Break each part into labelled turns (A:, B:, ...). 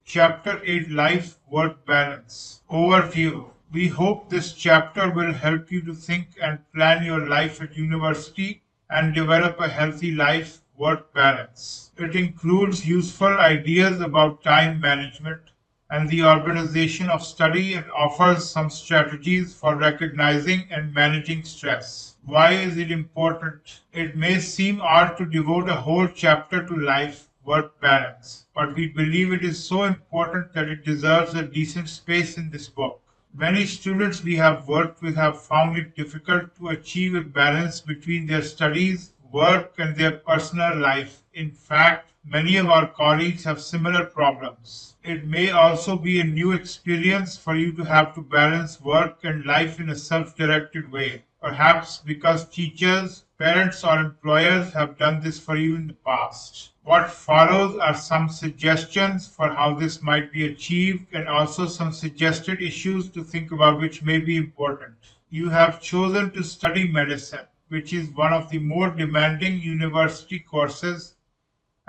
A: Chapter 8 Life-Work Balance. Overview. We hope this chapter will help you to think and plan your life at university and develop a healthy life-work balance. It includes useful ideas about time management and the organization of study and offers some strategies for recognizing and managing stress. Why is it important? It may seem odd to devote a whole chapter to life work balance, but we believe it is so important that it deserves a decent space in this book. Many students we have worked with have found it difficult to achieve a balance between their studies, work, and their personal life. In fact, many of our colleagues have similar problems. It may also be a new experience for you to have to balance work and life in a self-directed way, perhaps because teachers, parents, or employers have done this for you in the past. What follows are some suggestions for how this might be achieved and also some suggested issues to think about which may be important. You have chosen to study medicine, which is one of the more demanding university courses,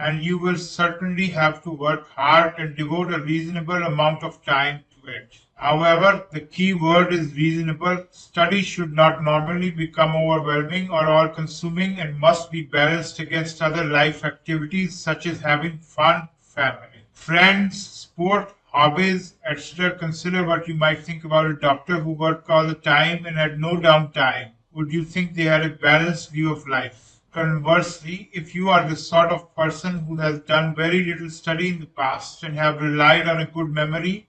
A: and you will certainly have to work hard and devote a reasonable amount of time to it. However, the key word is reasonable. Study should not normally become overwhelming or all-consuming and must be balanced against other life activities such as having fun, family, friends, sport, hobbies, etc. Consider what you might think about a doctor who worked all the time and had no downtime. Would you think they had a balanced view of life? Conversely, if you are the sort of person who has done very little study in the past and have relied on a good memory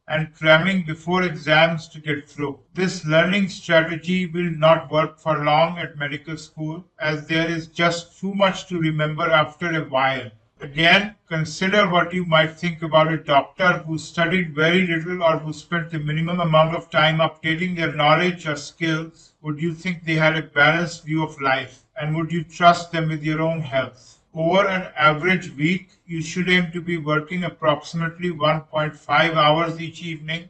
A: and cramming before exams to get through, this learning strategy will not work for long at medical school as there is just too much to remember after a while. Again, consider what you might think about a doctor who studied very little or who spent the minimum amount of time updating their knowledge or skills. Would you think they had a balanced view of life? And would you trust them with your own health? Over an average week, you should aim to be working approximately 1.5 hours each evening,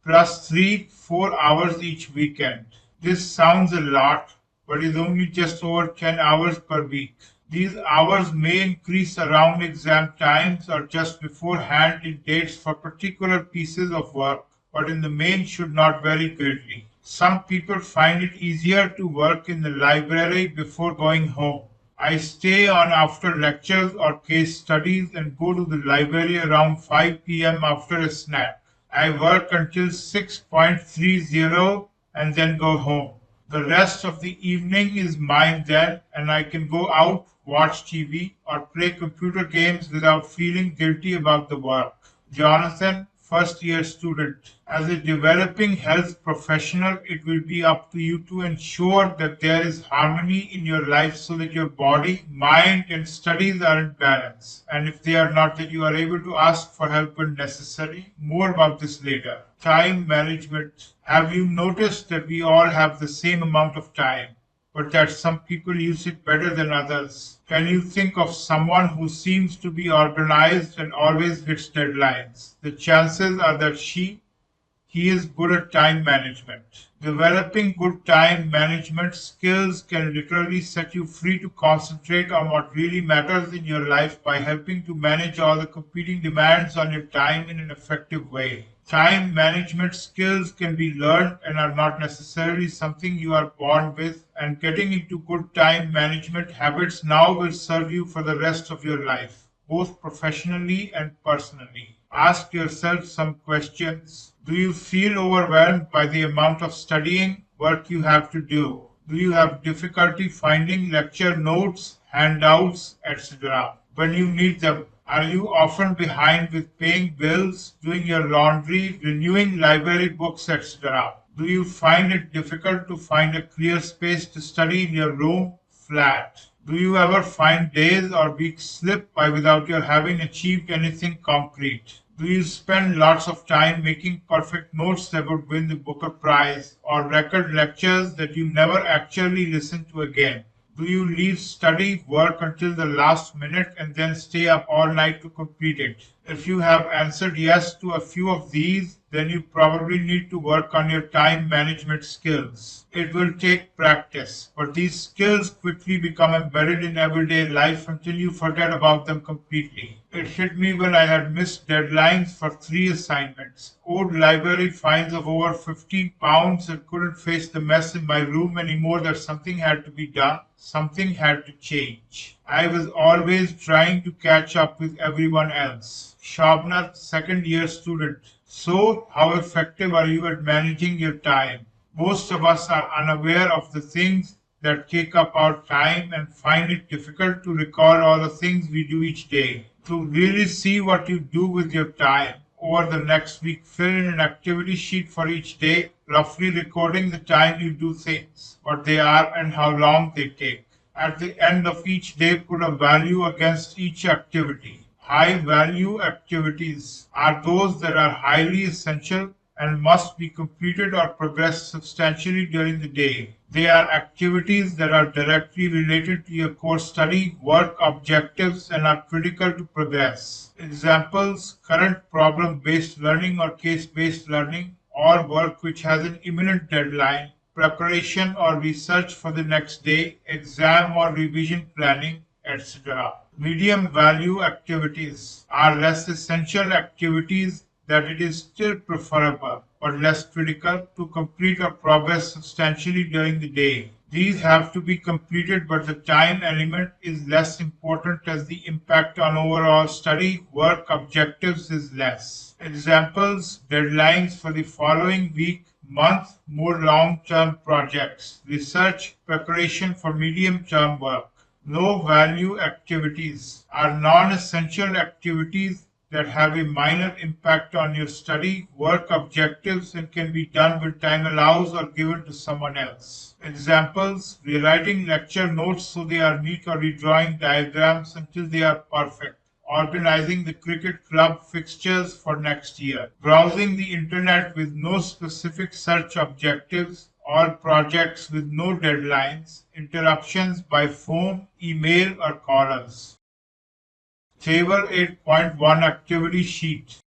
A: plus 3-4 hours each weekend. This sounds a lot, but is only just over 10 hours per week. These hours may increase around exam times or just beforehand in dates for particular pieces of work, but in the main should not vary greatly. Some people find it easier to work in the library before going home. I stay on after lectures or case studies and go to the library around 5 p.m. after a snack. I work until 6:30 and then go home. The rest of the evening is mine then, and I can go out, watch TV, or play computer games without feeling guilty about the work. Jonathan, first-year student. As a developing health professional, it will be up to you to ensure that there is harmony in your life so that your body, mind, and studies are in balance. And if they are not, that you are able to ask for help when necessary. More about this later. Time management. Have you noticed that we all have the same amount of time, but that some people use it better than others? Can you think of someone who seems to be organized and always hits deadlines? The chances are that he is good at time management. Developing good time management skills can literally set you free to concentrate on what really matters in your life by helping to manage all the competing demands on your time in an effective way. Time management skills can be learned and are not necessarily something you are born with, and getting into good time management habits now will serve you for the rest of your life, both professionally and personally. Ask yourself some questions. Do you feel overwhelmed by the amount of studying work you have to do? Do you have difficulty finding lecture notes, handouts, etc. when you need them? Are you often behind with paying bills, doing your laundry, renewing library books, etc.? Do you find it difficult to find a clear space to study in your room, flat? Do you ever find days or weeks slip by without your having achieved anything concrete? Do you spend lots of time making perfect notes that would win the Booker Prize, or record lectures that you never actually listen to again? Do you leave study work until the last minute and then stay up all night to complete it? If you have answered yes to a few of these, then you probably need to work on your time management skills. It will take practice, but these skills quickly become embedded in everyday life until you forget about them completely. It hit me when I had missed deadlines for 3 assignments, owed library fines of over £15 and couldn't face the mess in my room anymore that something had to be done. Something had to change. I was always trying to catch up with everyone else. Shabna, second year student. So, how effective are you at managing your time? Most of us are unaware of the things that take up our time and find it difficult to recall all the things we do each day. To really see what you do with your time over the next week, fill in an activity sheet for each day, roughly recording the time you do things, what they are, and how long they take. At the end of each day, put a value against each activity. High value activities are those that are highly essential and must be completed or progressed substantially during the day. They are activities that are directly related to your core study, work objectives, and are critical to progress. Examples: current problem-based learning or case-based learning, or work which has an imminent deadline, preparation or research for the next day, exam or revision planning, etc. Medium value activities are less essential activities that it is still preferable but less critical to complete or progress substantially during the day. These have to be completed, but the time element is less important as the impact on overall study work objectives is less. Examples: deadlines for the following week, month, more long-term projects, research, preparation for medium-term work. Low value activities are non-essential activities that have a minor impact on your study, work objectives, and can be done when time allows or given to someone else. Examples: rewriting lecture notes so they are neat or redrawing diagrams until they are perfect. Organizing the cricket club fixtures for next year. Browsing the internet with no specific search objectives or projects with no deadlines. Interruptions by phone, email, or callers. Table 8.1 Activity Sheet.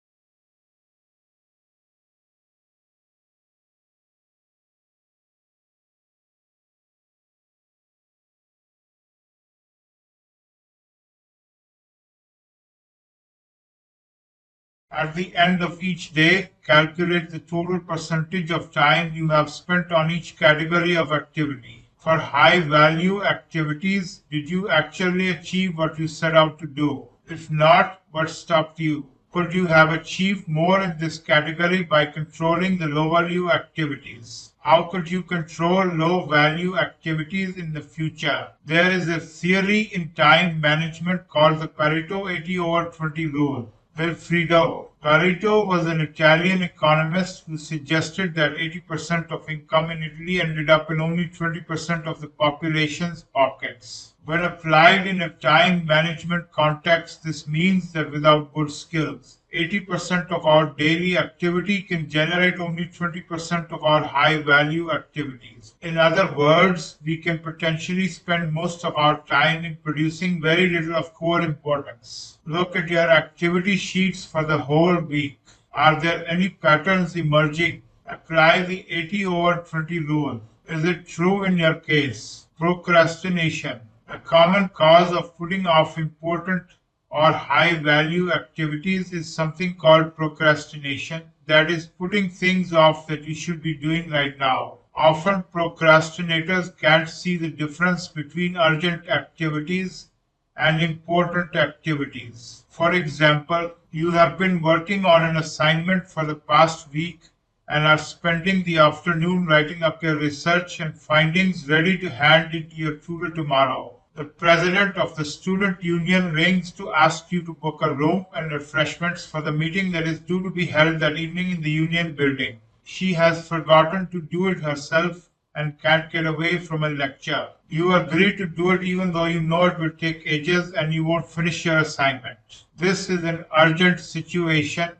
A: At the end of each day, calculate the total percentage of time you have spent on each category of activity. For high value activities, did you actually achieve what you set out to do? If not, what stopped you? Could you have achieved more in this category by controlling the low value activities? How could you control low value activities in the future? There is a theory in time management called the Pareto 80/20 rule. Wilfredo Pareto was an Italian economist who suggested that 80% of income in Italy ended up in only 20% of the population's pockets. When applied in a time management context, this means that without good skills, 80% of our daily activity can generate only 20% of our high value activities. In other words, we can potentially spend most of our time in producing very little of core importance. Look at your activity sheets for the whole week. Are there any patterns emerging? Apply the 80/20 rule. Is it true in your case? Procrastination. A common cause of putting off important or high value activities is something called procrastination, that is, putting things off that you should be doing right now. Often procrastinators can't see the difference between urgent activities and important activities. For example, you have been working on an assignment for the past week and are spending the afternoon writing up your research and findings ready to hand it to your tutor tomorrow. The president of the student union rings to ask you to book a room and refreshments for the meeting that is due to be held that evening in the union building. She has forgotten to do it herself and can't get away from a lecture. You agree to do it even though you know it will take ages and you won't finish your assignment. This is an urgent situation,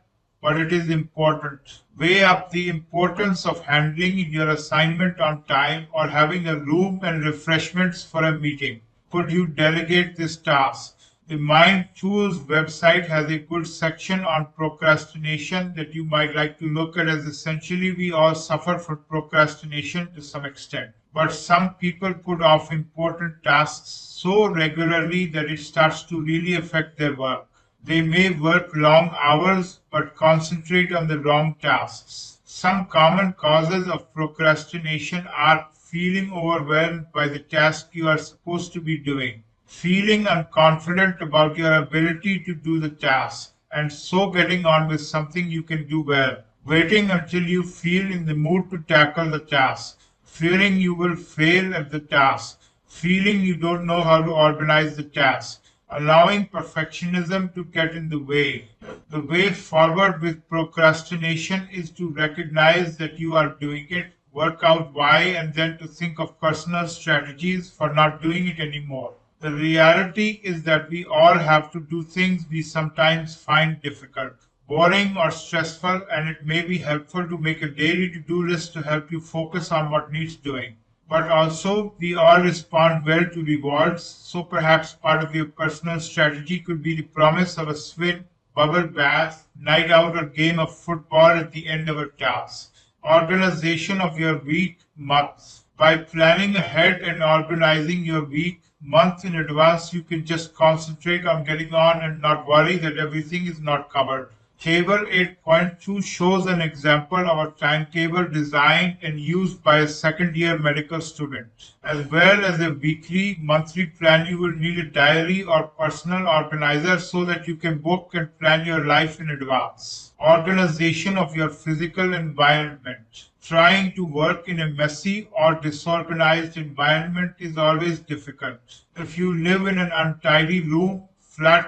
A: but it is important. Weigh up the importance of handling your assignment on time or having a room and refreshments for a meeting. Could you delegate this task? The Mind Tools website has a good section on procrastination that you might like to look at, as essentially we all suffer from procrastination to some extent. But some people put off important tasks so regularly that it starts to really affect their work. They may work long hours but concentrate on the wrong tasks. Some common causes of procrastination are feeling overwhelmed by the task you are supposed to be doing, feeling unconfident about your ability to do the task, and so getting on with something you can do well, waiting until you feel in the mood to tackle the task, fearing you will fail at the task, feeling you don't know how to organize the task, allowing perfectionism to get in the way. The way forward with procrastination is to recognize that you are doing it, work out why, and then to think of personal strategies for not doing it anymore. The reality is that we all have to do things we sometimes find difficult, boring, or stressful, and it may be helpful to make a daily to-do list to help you focus on what needs doing. But also, we all respond well to rewards, so perhaps part of your personal strategy could be the promise of a swim, bubble bath, night out, or game of football at the end of a task. Organization of your week, month. By planning ahead and organizing your week, month in advance, you can just concentrate on getting on and not worry that everything is not covered. Table 8.2 shows an example of a timetable designed and used by a second-year medical student. As well as a weekly, monthly plan, you will need a diary or personal organizer so that you can book and plan your life in advance. Organization of your physical environment. Trying to work in a messy or disorganized environment is always difficult. If you live in an untidy room,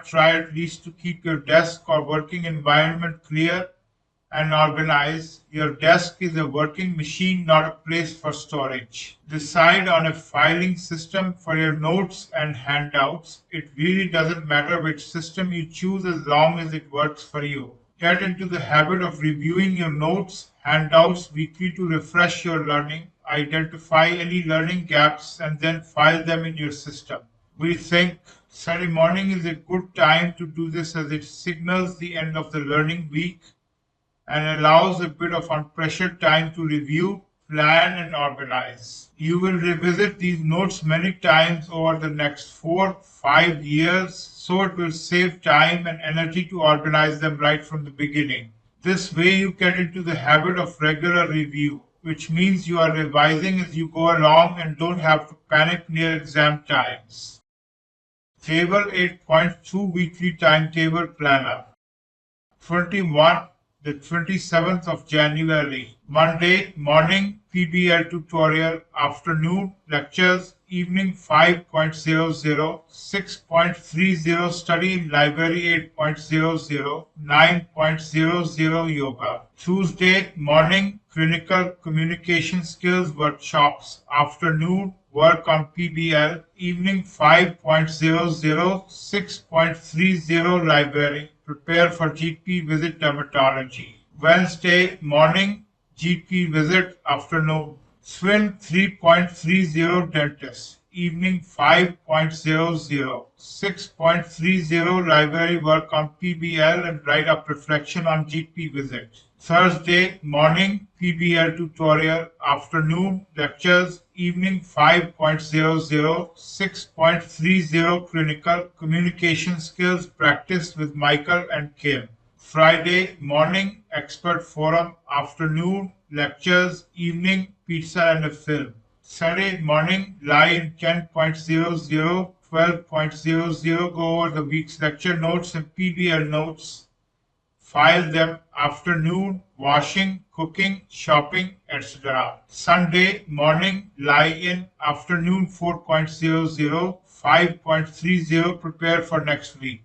A: try at least to keep your desk or working environment clear and organized. Your desk is a working machine, not a place for storage. Decide on a filing system for your notes and handouts. It really doesn't matter which system you choose as long as it works for you. Get into the habit of reviewing your notes, handouts weekly to refresh your learning, identify any learning gaps, and then file them in your system. We think Saturday morning is a good time to do this as it signals the end of the learning week and allows a bit of unpressured time to review, plan, and organize. You will revisit these notes many times over the next 4-5 years, so it will save time and energy to organize them right from the beginning. This way you get into the habit of regular review, which means you are revising as you go along and don't have to panic near exam times. Table 8.2 Weekly Timetable Planner. 21. The 27th of January. Monday morning PBL tutorial. Afternoon lectures. Evening 5.00. 6.30 study in library 8.00. 9.00 yoga. Tuesday morning clinical communication skills workshops. Afternoon work on PBL, evening 5.00, 6.30 library, prepare for GP visit dermatology. Wednesday morning, GP visit, afternoon, swim 3.30 dentist, evening 5.00, 6.30 library work on PBL and write up reflection on GP visit. Thursday morning PBL tutorial, afternoon lectures, evening 5.00, 6.30 clinical communication skills practice with Michael and Kim. Friday morning expert forum, afternoon lectures, evening pizza and a film. Saturday morning lie in 10.00, 12.00, go over the week's lecture notes and PBL notes. File them. Afternoon, washing, cooking, shopping, etc. Sunday morning, lie in. Afternoon, 4.00, 5.30, prepare for next week.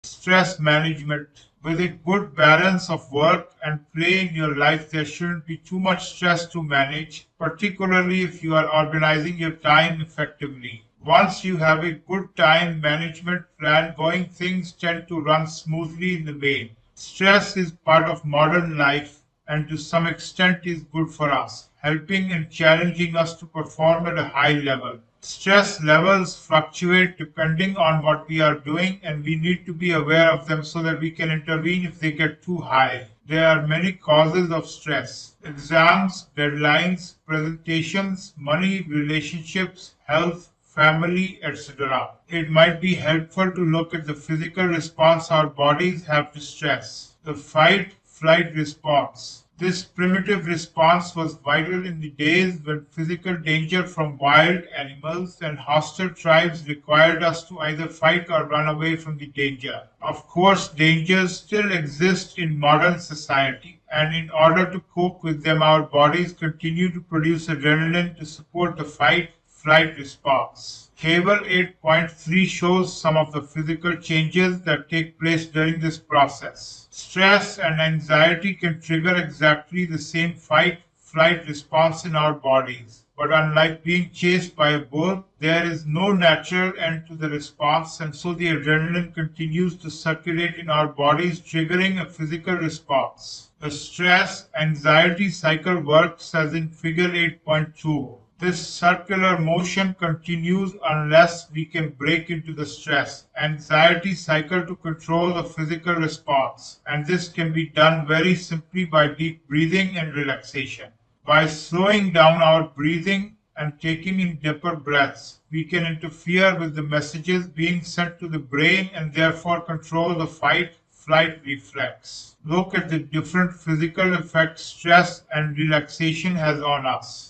A: Stress management. With a good balance of work and play in your life, there shouldn't be too much stress to manage, particularly if you are organizing your time effectively. Once you have a good time management plan going, things tend to run smoothly in the main. Stress is part of modern life, and to some extent is good for us, helping and challenging us to perform at a high level. Stress levels fluctuate depending on what we are doing, and we need to be aware of them so that we can intervene if they get too high. There are many causes of stress: exams, deadlines, presentations, money, relationships, health, family, etc. It might be helpful to look at the physical response our bodies have to stress. The fight flight response. This primitive response was vital in the days when physical danger from wild animals and hostile tribes required us to either fight or run away from the danger. Of course, dangers still exist in modern society, and in order to cope with them, our bodies continue to produce adrenaline to support the fight flight response. Table 8.3 shows some of the physical changes that take place during this process. Stress and anxiety can trigger exactly the same fight flight response in our bodies. But unlike being chased by a bull, there is no natural end to the response, and so the adrenaline continues to circulate in our bodies, triggering a physical response. The stress anxiety cycle works as in figure 8.2. This circular motion continues unless we can break into the stress anxiety cycle to control the physical response, and this can be done very simply by deep breathing and relaxation. By slowing down our breathing and taking in deeper breaths, we can interfere with the messages being sent to the brain and therefore control the fight flight reflex. Look at the different physical effects stress and relaxation has on us.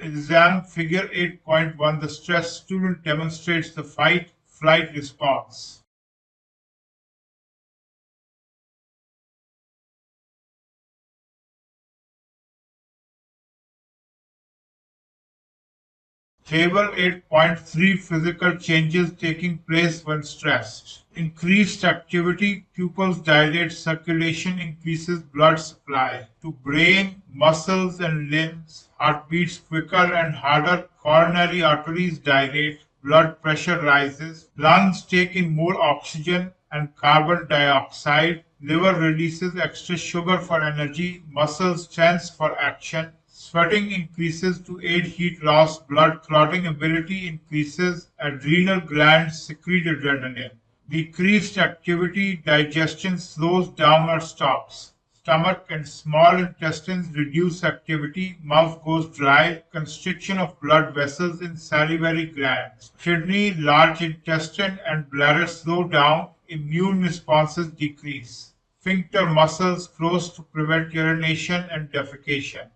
A: Exam figure 8.1. The stress student demonstrates the fight flight response. Table 8.3. Physical changes taking place when stressed. Increased activity, pupils dilate, circulation increases blood supply to brain, muscles and limbs, heart beats quicker and harder, coronary arteries dilate, blood pressure rises, lungs take in more oxygen and carbon dioxide, liver releases extra sugar for energy, muscles tense for action, sweating increases to aid heat loss, blood clotting ability increases, adrenal glands secrete adrenaline. Decreased activity, digestion slows down or stops. Stomach and small intestines reduce activity, mouth goes dry, constriction of blood vessels in salivary glands. Kidney, large intestine and bladder slow down, immune responses decrease. Sphincter muscles close to prevent urination and defecation.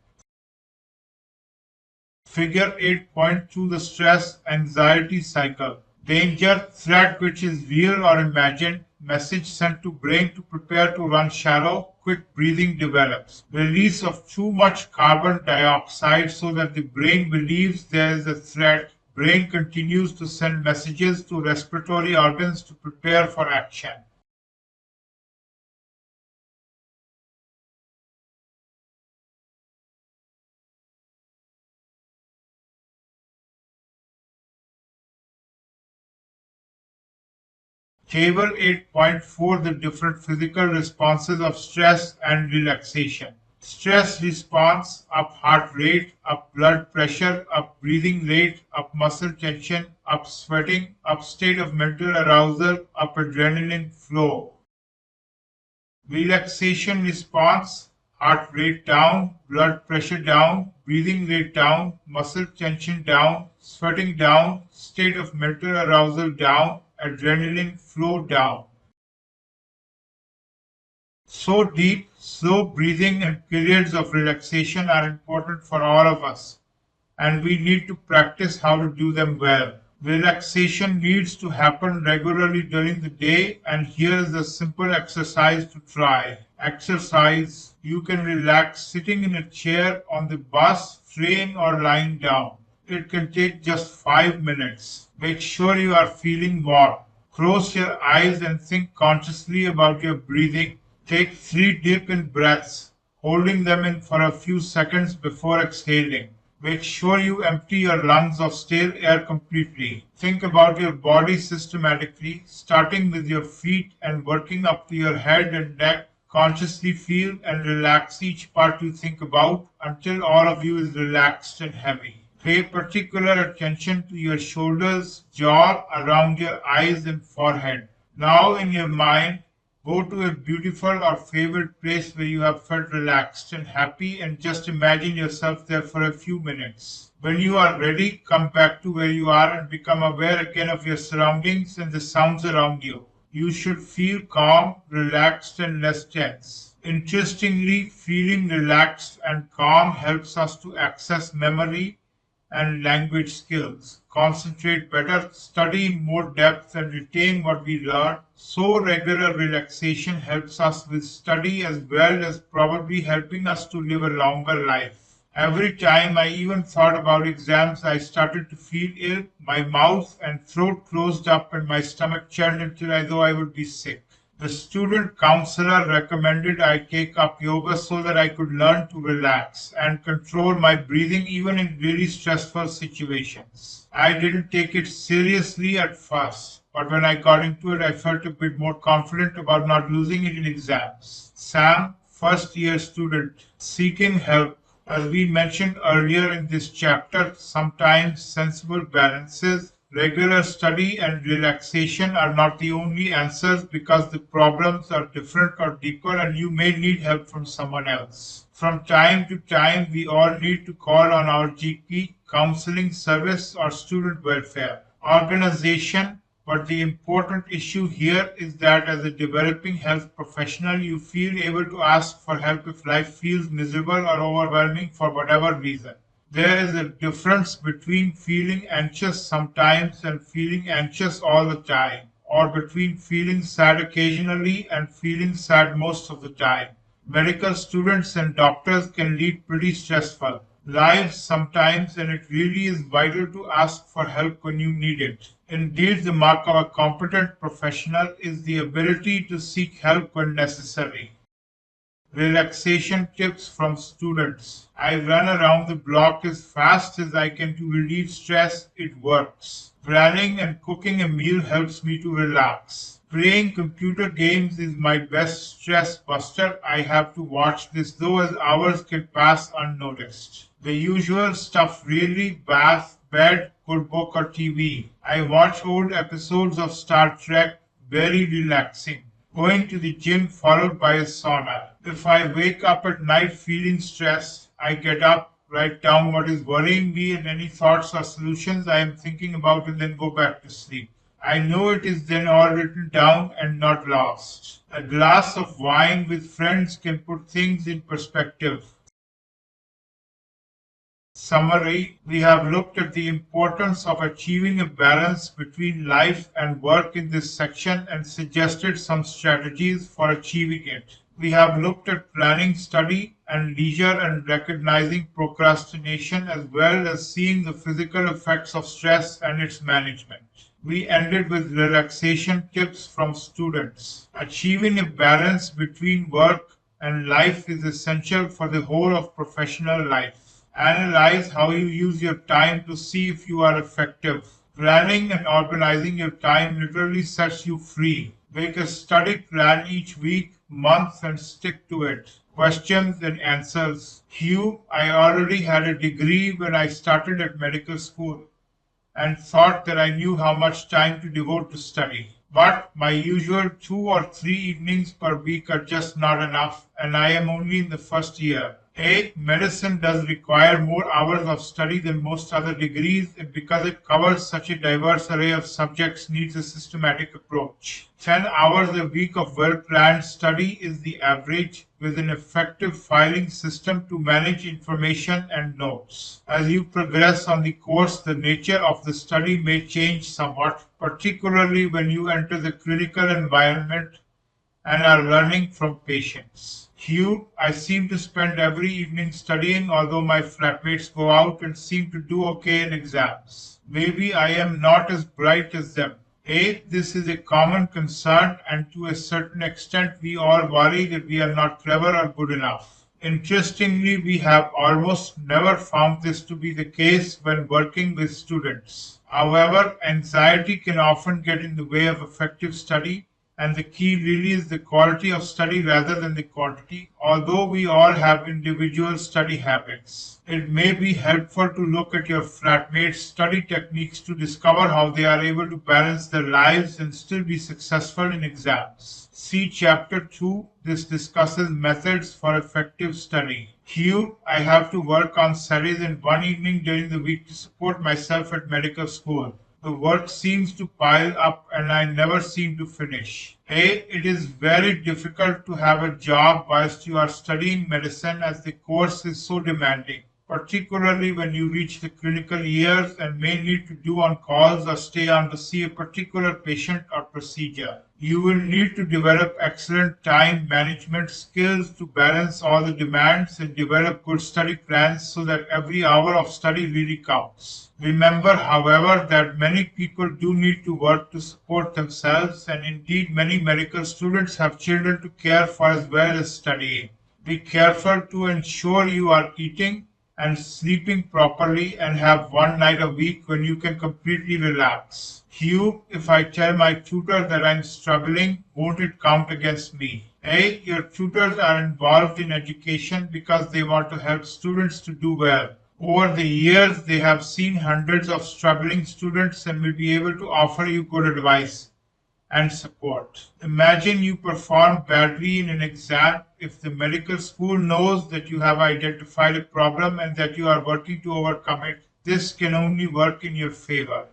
A: Figure 8.2. The stress anxiety cycle. Danger, threat which is real or imagined, message sent to brain to prepare to run shallow, quick breathing develops. Release of too much carbon dioxide so that the brain believes there is a threat. Brain continues to send messages to respiratory organs to prepare for action. Table 8.4. The different physical responses of stress and relaxation. Stress response: up heart rate, up blood pressure, up breathing rate, up muscle tension, up sweating, up state of mental arousal, up adrenaline flow. Relaxation response: heart rate down, blood pressure down, breathing rate down, muscle tension down, sweating down, state of mental arousal down, adrenaline flow down. So deep, slow breathing and periods of relaxation are important for all of us, and we need to practice how to do them well. Relaxation needs to happen regularly during the day, and here is a simple exercise to try. Exercise: you can relax sitting in a chair, on the bus, train, or lying down. It can take just 5 minutes. Make sure you are feeling warm. Close your eyes and think consciously about your breathing. Take 3 deep in breaths, holding them in for a few seconds before exhaling. Make sure you empty your lungs of stale air completely. Think about your body systematically, starting with your feet and working up to your head and neck, consciously feel and relax each part you think about until all of you is relaxed and heavy. Pay particular attention to your shoulders, jaw, around your eyes and forehead. Now in your mind, go to a beautiful or favorite place where you have felt relaxed and happy and just imagine yourself there for a few minutes. When you are ready, come back to where you are and become aware again of your surroundings and the sounds around you. You should feel calm, relaxed, and less tense. Interestingly, feeling relaxed and calm helps us to access memory and language skills, concentrate better, study in more depth, and retain what we learn. So, regular relaxation helps us with study as well as probably helping us to live a longer life. Every time I even thought about exams, I started to feel ill. My mouth and throat closed up and my stomach churned until I thought I would be sick. The student counselor recommended I take up yoga so that I could learn to relax and control my breathing even in really stressful situations. I didn't take it seriously at first, but when I got into it, I felt a bit more confident about not losing it in exams. Sam, first year student, seeking help. As we mentioned earlier in this chapter, sometimes sensible balances, regular study and relaxation are not the only answers because the problems are different or deeper and you may need help from someone else. From time to time, we all need to call on our GP, counseling service, or student welfare organization. But the important issue here is that as a developing health professional, you feel able to ask for help if life feels miserable or overwhelming for whatever reason. There is a difference between feeling anxious sometimes and feeling anxious all the time, or between feeling sad occasionally and feeling sad most of the time. Medical students and doctors can lead pretty stressful lives sometimes, and it really is vital to ask for help when you need it. Indeed, the mark of a competent professional is the ability to seek help when necessary. Relaxation tips from students. I run around the block as fast as I can to relieve stress. It works. Planning and cooking a meal helps me to relax. Playing computer games is my best stress buster. I have to watch this though as hours can pass unnoticed. The usual stuff really: bath, bed, good book or TV. I watch old episodes of Star Trek, very relaxing. Going to the gym followed by a sauna. If I wake up at night feeling stressed, I get up, write down what is worrying me and any thoughts or solutions I am thinking about and then go back to sleep. I know it is then all written down and not lost. A glass of wine with friends can put things in perspective. Summary: we have looked at the importance of achieving a balance between life and work in this section and suggested some strategies for achieving it. We have looked at planning study and leisure and recognizing procrastination as well as seeing the physical effects of stress and its management. We ended with relaxation tips from students. Achieving a balance between work and life is essential for the whole of professional life. Analyze how you use your time to see if you are effective. Planning and organizing your time literally sets you free. Make a study plan each week, month, and stick to it. Questions and answers. Hugh, I already had a degree when I started at medical school and thought that I knew how much time to devote to study. But my usual 2 or 3 evenings per week are just not enough, and I am only in the first year. Medicine does require more hours of study than most other degrees, and because it covers such a diverse array of subjects, needs a systematic approach. 10 hours a week of well-planned study is the average, with an effective filing system to manage information and notes. As you progress on the course, the nature of the study may change somewhat, particularly when you enter the clinical environment and are learning from patients. Hugh, I seem to spend every evening studying, although my flatmates go out and seem to do okay in exams. Maybe I am not as bright as them. This is a common concern, and to a certain extent we all worry that we are not clever or good enough. Interestingly, we have almost never found this to be the case when working with students. However, anxiety can often get in the way of effective study, and the key really is the quality of study rather than the quantity. Although we all have individual study habits, it may be helpful to look at your flatmates' study techniques to discover how they are able to balance their lives and still be successful in exams. See Chapter 2. This discusses methods for effective study. Hugh, I have to work on studies in one evening during the week to support myself at medical school. The work seems to pile up and I never seem to finish. A. It is very difficult to have a job whilst you are studying medicine as the course is so demanding, particularly when you reach the clinical years and may need to do on calls or stay on to see a particular patient or procedure. You will need to develop excellent time management skills to balance all the demands and develop good study plans so that every hour of study really counts. Remember, however, that many people do need to work to support themselves, and indeed many medical students have children to care for as well as studying. Be careful to ensure you are eating and sleeping properly and have one night a week when you can completely relax. Hugh, if I tell my tutor that I'm struggling, won't it count against me? A. Your tutors are involved in education because they want to help students to do well. Over the years, they have seen hundreds of struggling students and will be able to offer you good advice and support. Imagine you perform badly in an exam. If the medical school knows that you have identified a problem and that you are working to overcome it, this can only work in your favor.